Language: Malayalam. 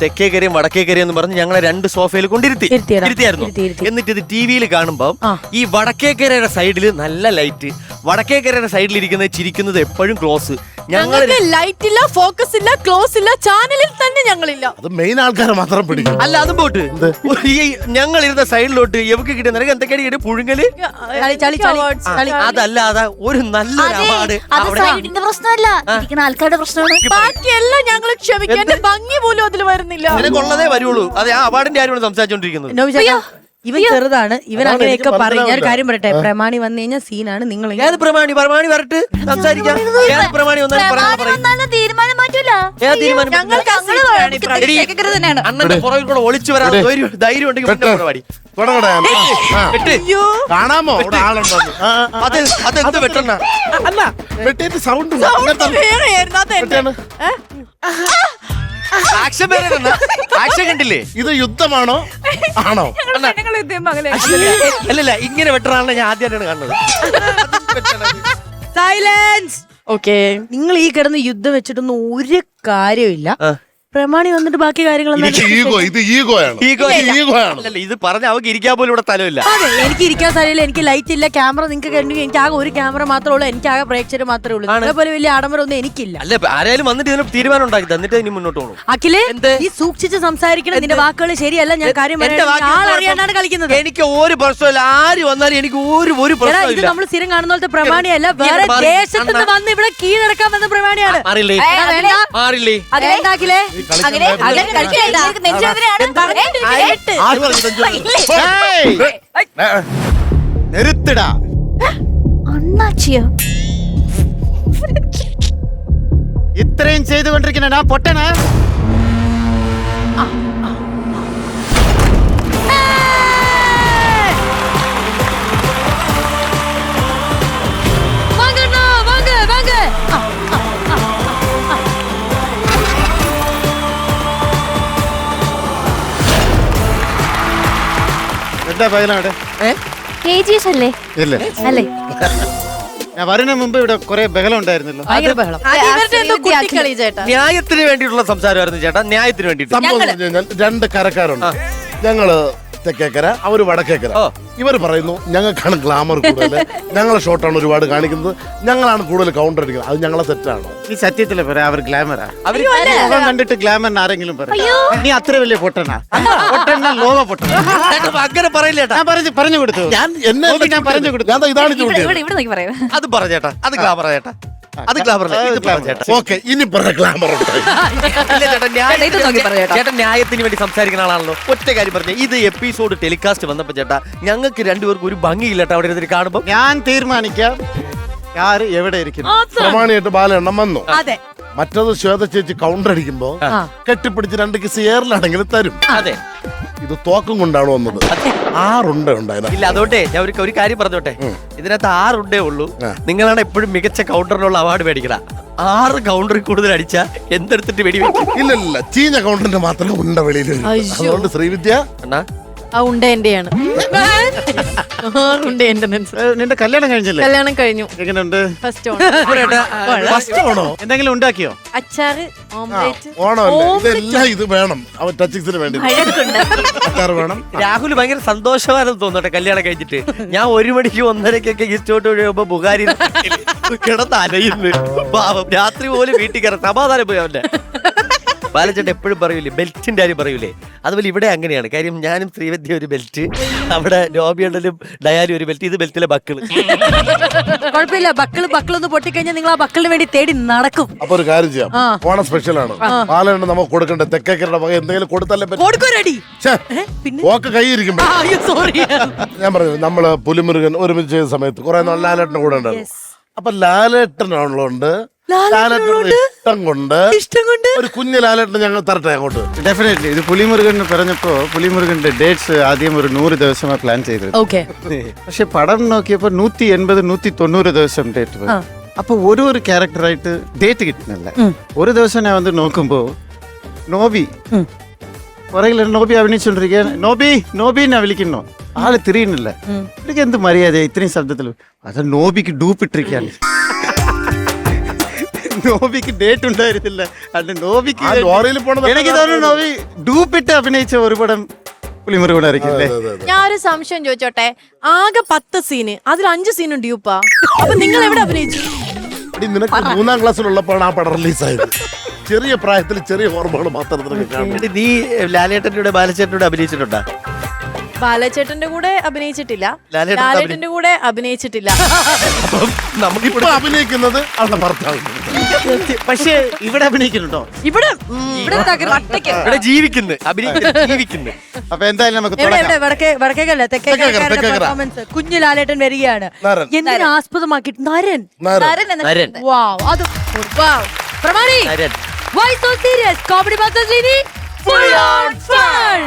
തെക്കേക്കരയും വടക്കേക്കരയും എന്ന് പറഞ്ഞ് ഞങ്ങളെ 2 സോഫയിൽ കൊണ്ടിരുത്തിയായിരുന്നു. എന്നിട്ട് ഇത് ടിവിയിൽ കാണുമ്പോൾ ഈ വടക്കേക്കരയുടെ സൈഡിൽ നല്ല ലൈറ്റ്, വടക്കേക്കരയുടെ സൈഡിൽ ഇരിക്കുന്നത് ചിരിക്കുന്നത് എപ്പോഴും ക്ലോസ്. ഞങ്ങൾക്ക് ലൈറ്റ് ഇല്ല, ഫോക്കസ് ഇല്ല, ക്ലോസ് ഇല്ല, ചാനലിൽ തന്നെ ഞങ്ങളില്ല. അത് മെയിൻ ആൾക്കാരെ മാത്രം പിടിക്കും. അല്ല അതും പോട്ട് ഈ ഞങ്ങൾ ഇരുന്ന സൈഡിലോട്ട് എവക്ക് കിട്ടിയ നിനക്ക് എന്തൊക്കെയാണ് പുഴുങ്ങല്. അതല്ലാതെ ഒരു നല്ലൊരു അവാർഡ് പ്രശ്നമല്ല, ആൾക്കാരുടെ പ്രശ്നമാണ്. ബാക്കിയെല്ലാം ഞങ്ങൾ ക്ഷമിക്കാൻ ഭംഗി പോലും അതിൽ വരുന്നില്ല. നിനക്കുള്ളതേ വരുള്ളൂ. അതെ, ആ അവാർഡിന്റെ കാര്യമാണ് സംസാരിച്ചോണ്ടിരിക്കുന്നത്. ഇവൻ ചെറുതാണ്, ഇവൻ അങ്ങനെയൊക്കെ പറയും. ഞാൻ കാര്യം പറയട്ടെ, പ്രമാണി വന്നു കഴിഞ്ഞാൽ സീനാണ്. നിങ്ങൾ ഏത് പ്രമാണി വരട്ട് സംസാരിക്കാം. ഏത് പ്രമാണി വന്നാലും തീരുമാനം മാറ്റൂല. അണ്ണന്റെ പുറകിൽ കൂടെ ഒളിച്ചു വരാൻ ധൈര്യം ഉണ്ടെങ്കിൽ കാണാമോ ആളുണ്ടോ? അതെന്ത് വെട്ടണ അല്ല, വെട്ടിയിട്ട് സൗണ്ട് ആക്ഷൻ കണ്ടില്ലേ? ഇത് യുദ്ധമാണോ ആണോ? അല്ലല്ല, ഇങ്ങനെ വെട്ടണാണല്ലോ ഞാൻ ആദ്യമായിട്ടാണ് കാണുന്നത്. സൈലൻസ്. ഓക്കെ, നിങ്ങൾ ഈ കിടന്ന് യുദ്ധം വെച്ചിട്ടൊന്നും ഒരു കാര്യമില്ല. പ്രമാണി വന്നിട്ട് ബാക്കി കാര്യങ്ങളൊന്നും ഇത് പറഞ്ഞ അവർക്ക് ഇരിക്കാൻ പോലും ഇവിടെ സ്ഥലമില്ല. അതെ, എനിക്ക് ഇരിക്കാൻ സ്ഥലമില്ല, എനിക്ക് ലൈറ്റ് ഇല്ല, ക്യാമറ നിങ്ങൾക്ക് കണ്ടെങ്കിൽ എനിക്ക് ആകെ ഒരു ക്യാമറ മാത്രമേ ഉള്ളൂ, എനിക്ക് ആകെ പ്രേക്ഷകർ മാത്രമേ ഉള്ളൂ. അതേപോലെ വലിയ ആഡംബരമൊന്നും എനിക്കില്ല. അല്ല, ആരായാലും വന്നിട്ട് ഇതിന് തീരുമാനം ഉണ്ടാക്കി തന്നിട്ട് ഇനി മുന്നോട്ട് പോകും. അഖിലേ, നീ സൂക്ഷിച്ച് സംസാരിക്കണം. നിന്റെ വാക്കുകൾ ശരിയല്ല. ഞാൻ കാര്യം അറിയാണ്ടാണ് കളിക്കുന്നത്. എനിക്ക് ഒരു പ്രശ്നമില്ല, ആര് വന്നാലും എനിക്ക് ഒരു പ്രശ്നമില്ല. ഇത് നമ്മൾ സ്ഥിരം കാണുന്ന പോലത്തെ പ്രമാണിയല്ല, വേറെ ദേശത്ത് നിന്ന് വന്ന് ഇവിടെ കീഴടക്കാൻ വന്ന പ്രമാണിയാണ്. അഖിലേ, നിർത്തിടാ. ഇത്രയും ചെയ്തുകൊണ്ടിരിക്കുന്ന പൊട്ടനാ. ഞാൻ വരുന്ന മുമ്പ് ഇവിടെ കുറെ ബഹളം ഉണ്ടായിരുന്നല്ലോ. ന്യായത്തിന് വേണ്ടിയിട്ടുള്ള സംസാരമായിരുന്നു ചേട്ടാ, ന്യായത്തിന് വേണ്ടിട്ട്. 2 കരക്കാരുണ്ട്. ഞങ്ങള് തെക്കേക്കര, അവര് വടക്കേക്കര. ഇവർ പറയുന്നു ഞങ്ങൾക്കാണ് ഗ്ലാമർ കൂടുതൽ, ഞങ്ങളെ ഷോട്ടാണ് ഒരുപാട് കാണിക്കുന്നത്, ഞങ്ങളാണ് കൂടുതൽ കൗണ്ടർ അടിക്കുന്നത്. അത് ഞങ്ങളെ തെറ്റാണ്. ഈ സത്യത്തില് പറയാ, അവർ ഗ്ലാമറാ. മുഖം കണ്ടിട്ട് ഗ്ലാമറിന് ആരെങ്കിലും പറയും നീ അത്ര വലിയ പൊട്ടനാ? പൊട്ടനാ, ലോക പൊട്ടനാ. അങ്ങനെ പറയില്ലേട്ടാ. ഞാൻ പറഞ്ഞു കൊടുത്തു, ഞാൻ പറഞ്ഞു കൊടുത്തു. ഇതാണ് അത് പറഞ്ഞേട്ടാ, അത് ഗ്ലാമറാ ചേട്ടാ. അത് ഓക്കെ, ഇനി ഗ്ലാമർ ചേട്ടൻ ന്യായത്തിന് വേണ്ടി സംസാരിക്കുന്ന ആളാണല്ലോ. ഒറ്റ കാര്യം പറഞ്ഞ, ഇത് എപ്പിസോഡ് ടെലികാസ്റ്റ് വന്നപ്പോ ചേട്ടാ ഞങ്ങൾക്ക് 2 പേർക്കും ഒരു ഭംഗിയില്ലട്ടോ അവിടെ ഇരുന്നിട്ട് കാണുമ്പോ. ഞാൻ തീരുമാനിക്കാം ആര് എവിടെ ഇരിക്കുന്നു. പ്രമാണിയായിട്ട് ബാലെണ്ണം വന്നു. അതെ, മറ്റത് ശ്വേത ചേച്ചി കൗണ്ടർ അടിക്കുമ്പോ കെട്ടിപ്പിടിച്ച് 2 കിസ് എയറിലാണെങ്കിൽ തരും. അതെ, ഇത് തോക്കും കൊണ്ടാണ് വന്നത്. 6 ഉണ്ട ഉണ്ടായിരുന്നു. ഇല്ല, അതോട്ടെ ഞാൻ ഒരു കാര്യം പറഞ്ഞോട്ടെ, ഇതിനകത്ത് 6 ഉണ്ടേ ഉള്ളൂ. നിങ്ങളാണ് എപ്പോഴും മികച്ച കൗണ്ടറിനുള്ള അവാർഡ് മേടിക്കണ. 6 കൗണ്ടറിൽ കൂടുതൽ അടിച്ച എന്തെടുത്തിട്ട് വെടിവെക്കും. ഇല്ല, ചീഞ്ഞ കൗണ്ടറിന്റെ മാത്രമേ ഉണ്ട വെളിയിൽ. അതുകൊണ്ട് ശ്രീവിദ്യ ഉണ്ട് എന്റെയാണ്. നിന്റെ കല്യാണം കഴിഞ്ഞില്ലേ? കല്യാണം കഴിഞ്ഞു. എങ്ങനെയുണ്ട്? ഫസ്റ്റ് ഓണോ എന്തെങ്കിലും ഉണ്ടാക്കിയോ? അച്ചാറ്, ഓംലെറ്റ്. ഓണമല്ലേ, ഇതെല്ലാം ഇത് വേണം. അവൻ ടച്ചിങ്സിന് വേണ്ടി അച്ചാറ് വേണം. രാഹുൽ ഭയങ്കര സന്തോഷമാണെന്ന് തോന്നട്ടെ കല്യാണം കഴിഞ്ഞിട്ട്. ഞാൻ 1 മണിക്ക് 1:30 ഇഷ്ടോട്ട് കഴിയുമ്പോ ബുഹാരി കിടന്ന് അലയുന്നു. പാവം, രാത്രി പോലും വീട്ടിൽ കയറാൻ സമാധാനം പോയി അവന്റെ. ബാലച്ചേട്ടൻ എപ്പോഴും പറയൂലേ, ബെൽറ്റിന്റെ കാര്യം പറയൂലേ, അതുപോലെ ഇവിടെ അങ്ങനെയാണ് കാര്യം. ഞാനും ശ്രീവിദ്യ ഒരു ബെൽറ്റ്, അവിടെ നോബിയണ്ണനും ഡയാലി ഒരു ബെൽറ്റ്, ഇത് ബെൽറ്റിലെ ബക്കിള്. കുഴപ്പമില്ല, ബക്കിളൊന്ന് പൊട്ടിക്കഴിഞ്ഞാൽ നിങ്ങൾ ആ ബക്കിളിന് വേണ്ടി തേടി നടക്കും. അപ്പൊ ഒരു കാര്യം ചെയ്യാം, ഓണം സ്പെഷ്യലാണ്. ബാലണ്ണൻ നമുക്ക് കൊടുക്കണ്ടേ, തെക്കേക്കരുടെ വക എന്തെങ്കിലും കൊടുത്തല്ലേ ഓക്കെ കൈയിരിക്കും. ഞാൻ പറഞ്ഞു, നമ്മള് പുലിമുരുകൻ ഒരുമിച്ച് ചെയ്ത സമയത്ത് കുറെ നാൾ ലാലേട്ടന്റെ കൂടെ ഉണ്ടായിരുന്നു. അപ്പൊ ലാലേട്ടനുള്ളതുകൊണ്ട് ഇഷ്ടം കൊണ്ട് ഒരു കുഞ്ഞു ലാലേട്ടൻ ഞങ്ങൾ തരട്ടെ അങ്ങോട്ട്. ഡെഫിനറ്റ്ലി. ഇത് പുലിമുരുകൻ പറഞ്ഞപ്പോ പുലിമുരുകന്റെ ഡേറ്റ്സ് ആദ്യം ഒരു 100 ദിവസമാണ് പ്ലാൻ ചെയ്തത്. പക്ഷെ പടം നോക്കിയപ്പോ 180, 190 ദിവസം ഡേറ്റ്. അപ്പൊ ഒരു ക്യാരക്ടറായിട്ട് ഡേറ്റ് കിട്ടുന്നില്ല. ഒരു ദിവസം ഞാൻ വന്ന് നോക്കുമ്പോ നോബി പുറകിൽ നോബി അഭിനയിച്ചോണ്ടിരിക്കുക. നോബിനെ വിളിക്കുന്നു, ആള് തിരിയുന്നില്ല. എനിക്ക് എന്ത് മര്യാദ ഇത്രയും ശബ്ദത്തിൽ? അത് നോബിക്ക് ഡൂപ്പിട്ടിരിക്കാണ്. നോബിക്ക് ഡേറ്റ് ഉണ്ടായിരുന്നില്ല അത് നോബിക്ക് ആ ലോറിയിൽ പോണത് എനിക്ക് തോന്നുന്നു നോബി ഡൂപ്പിട്ട് അഭിനയിച്ച ഒരു പടം പുലിമുരുകനായിരിക്കില്ലേ? ഞാൻ ഒരു സംശയം ചോദിച്ചോട്ടെ, ആകെ 10 സീന്, അതിൽ 5 സീനും ഡ്യൂപ്പാ. അപ്പൊ നിങ്ങൾ എവിടെ അഭിനയിച്ചു? എടി, നിനക്ക് 3-ാം ക്ലാസ്സിലുള്ളപ്പോഴാണ് ആ പടം റിലീസായത്. ചെറിയ പ്രായത്തിൽ ചെറിയ ഓർമ്മകൾ മാത്രം നിനക്ക് കാണും. എടി, നീ ലാലേട്ടന്റെ കൂടെ ബാലചേട്ടന്റെ കൂടെ അഭിനയിച്ചിട്ടുണ്ടാ? ബാലചേട്ടന്റെ കൂടെ അഭിനയിച്ചിട്ടില്ല, ലാലേട്ടന്റെ ലാലേട്ടന്റെ കൂടെ അഭിനയിച്ചിട്ടില്ല. അപ്പം നമുക്ക് ഇപ്പൊ അഭിനയിക്കുന്നത് അവളുടെ ഭർത്താവ്. പക്ഷേ ഇവിടെ അഭിനയിക്കുന്നുണ്ടോ? ഇവിടെ ഇവിടെ ജീവിക്കുന്നു, ജീവിക്കുന്നു. അപ്പൊ എന്തായാലും നമുക്ക് എവിടെ തുടങ്ങാം. എവിടെ വടക്കേക്കല്ല തെക്കേക്കരക്കാരുടെ തെക്കേക്കര. പെർഫോമൻസ് കുഞ്ഞു ലാലേട്ടൻ വരികയാണ്. നരൻ. എന്തിനു ആസ്പദമാക്കിയിട്ട് നരൻ. നരൻ. വാവ്, അത് wow. Pramani Naran. Why so serious comedy master full on fun.